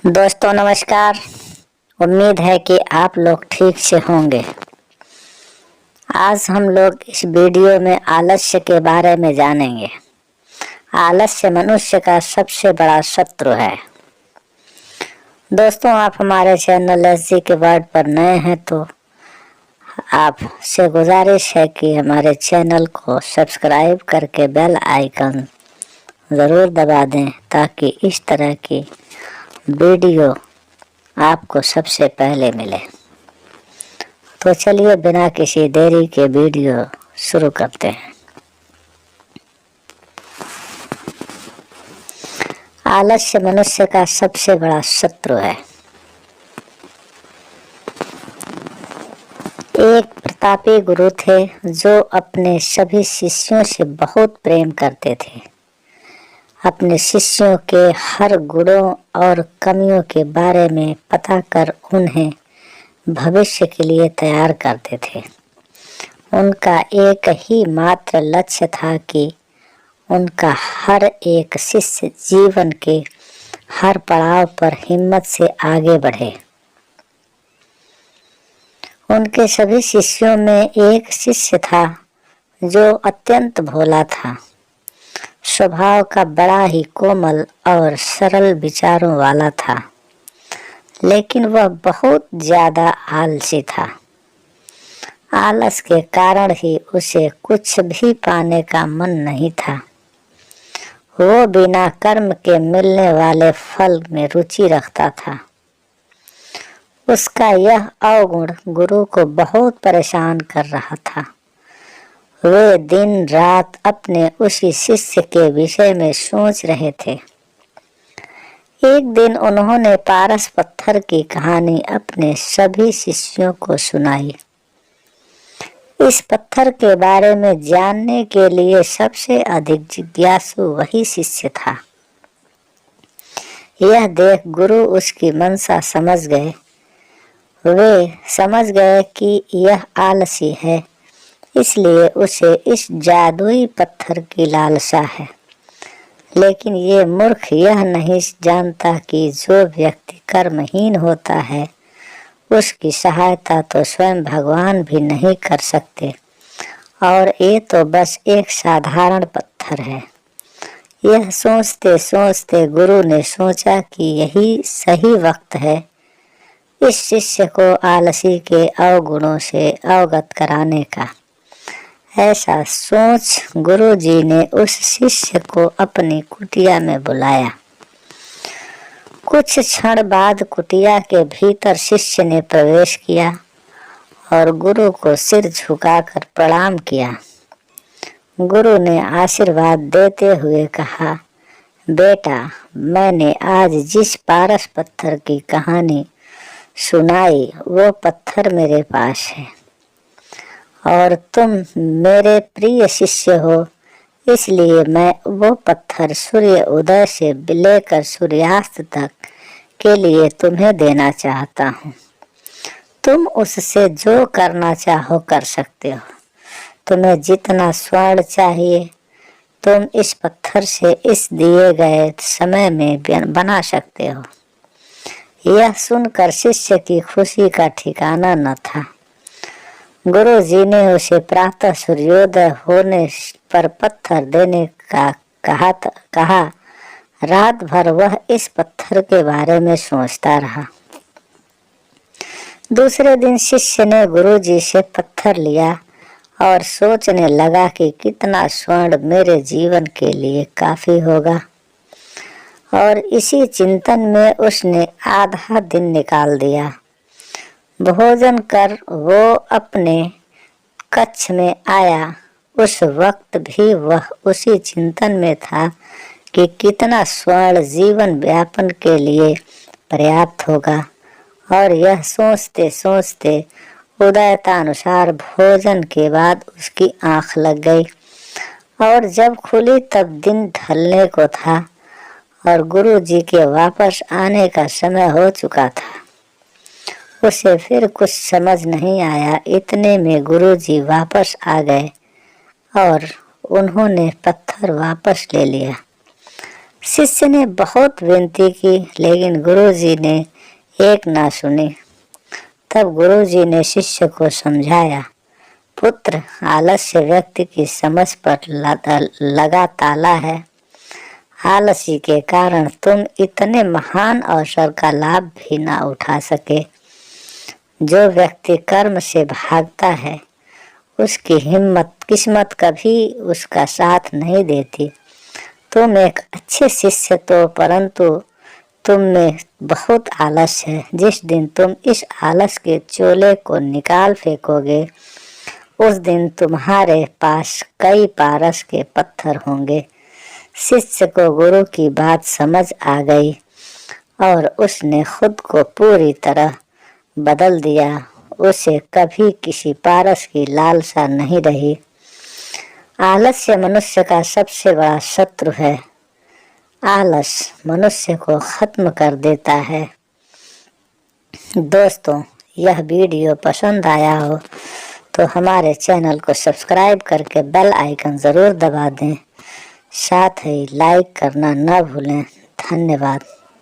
दोस्तों नमस्कार। उम्मीद है कि आप लोग ठीक से होंगे। आज हम लोग इस वीडियो में आलस्य के बारे में जानेंगे। आलस्य मनुष्य का सबसे बड़ा शत्रु है। दोस्तों, आप हमारे चैनल एसजी के वर्ड पर नए हैं तो आपसे गुजारिश है कि हमारे चैनल को सब्सक्राइब करके बेल आइकन ज़रूर दबा दें ताकि इस तरह की वीडियो आपको सबसे पहले मिले। तो चलिए बिना किसी देरी के वीडियो शुरू करते हैं। आलस्य मनुष्य का सबसे बड़ा शत्रु है। एक प्रतापी गुरु थे जो अपने सभी शिष्यों से बहुत प्रेम करते थे। अपने शिष्यों के हर गुणों और कमियों के बारे में पता कर उन्हें भविष्य के लिए तैयार करते थे। उनका एक ही मात्र लक्ष्य था कि उनका हर एक शिष्य जीवन के हर पड़ाव पर हिम्मत से आगे बढ़े। उनके सभी शिष्यों में एक शिष्य था जो अत्यंत भोला था, स्वभाव का बड़ा ही कोमल और सरल विचारों वाला था, लेकिन वह बहुत ज्यादा आलसी था। आलस के कारण ही उसे कुछ भी पाने का मन नहीं था। वो बिना कर्म के मिलने वाले फल में रुचि रखता था। उसका यह अवगुण गुरु को बहुत परेशान कर रहा था। वे दिन रात अपने उसी शिष्य के विषय में सोच रहे थे। एक दिन उन्होंने पारस पत्थर की कहानी अपने सभी शिष्यों को सुनाई। इस पत्थर के बारे में जानने के लिए सबसे अधिक जिज्ञासु वही शिष्य था। यह देख गुरु उसकी मनसा समझ गए। वे समझ गए कि यह आलसी है, इसलिए उसे इस जादुई पत्थर की लालसा है। लेकिन ये मूर्ख यह नहीं जानता कि जो व्यक्ति कर्महीन होता है उसकी सहायता तो स्वयं भगवान भी नहीं कर सकते, और ये तो बस एक साधारण पत्थर है। यह सोचते सोचते गुरु ने सोचा कि यही सही वक्त है इस शिष्य को आलसी के अवगुणों से अवगत कराने का। ऐसा सोच गुरु जी ने उस शिष्य को अपनी कुटिया में बुलाया। कुछ क्षण बाद कुटिया के भीतर शिष्य ने प्रवेश किया और गुरु को सिर झुकाकर प्रणाम किया। गुरु ने आशीर्वाद देते हुए कहा, बेटा, मैंने आज जिस पारस पत्थर की कहानी सुनाई वो पत्थर मेरे पास है और तुम मेरे प्रिय शिष्य हो, इसलिए मैं वो पत्थर सूर्य उदय से लेकर सूर्यास्त तक के लिए तुम्हें देना चाहता हूँ। तुम उससे जो करना चाहो कर सकते हो। तुम्हें जितना स्वर्ण चाहिए तुम इस पत्थर से इस दिए गए समय में बना सकते हो। यह सुनकर शिष्य की खुशी का ठिकाना न था। गुरु जी ने उसे प्रातः सूर्योदय होने पर पत्थर देने का कहा। रात भर वह इस पत्थर के बारे में सोचता रहा। दूसरे दिन शिष्य ने गुरु जी से पत्थर लिया और सोचने लगा कि कितना स्वर्ण मेरे जीवन के लिए काफी होगा, और इसी चिंतन में उसने आधा दिन निकाल दिया। भोजन कर वो अपने कक्ष में आया। उस वक्त भी वह उसी चिंतन में था कि कितना स्वर्ण जीवन व्यापन के लिए पर्याप्त होगा, और यह सोचते सोचते उदयतानुसार भोजन के बाद उसकी आंख लग गई, और जब खुली तब दिन ढलने को था और गुरु जी के वापस आने का समय हो चुका था। उसे फिर कुछ समझ नहीं आया। इतने में गुरु जी वापस आ गए और उन्होंने पत्थर वापस ले लिया। शिष्य ने बहुत विनती की, लेकिन गुरुजी ने एक ना सुनी। तब गुरुजी ने शिष्य को समझाया, पुत्र, आलस्य व्यक्ति की समझ पर लगा ताला है। आलसी के कारण तुम इतने महान अवसर का लाभ भी ना उठा सके। जो व्यक्ति कर्म से भागता है, उसकी हिम्मत किस्मत कभी उसका साथ नहीं देती। तुम एक अच्छे शिष्य तो, परंतु तुम में बहुत आलस है। जिस दिन तुम इस आलस के चोले को निकाल फेंकोगे, उस दिन तुम्हारे पास कई पारस के पत्थर होंगे। शिष्य को गुरु की बात समझ आ गई और उसने खुद को पूरी तरह बदल दिया। उसे कभी किसी पारस की लालसा नहीं रही। आलस्य मनुष्य का सबसे बड़ा शत्रु है। आलस मनुष्य को खत्म कर देता है। दोस्तों, यह वीडियो पसंद आया हो तो हमारे चैनल को सब्सक्राइब करके बेल आइकन ज़रूर दबा दें। साथ ही लाइक करना न भूलें। धन्यवाद।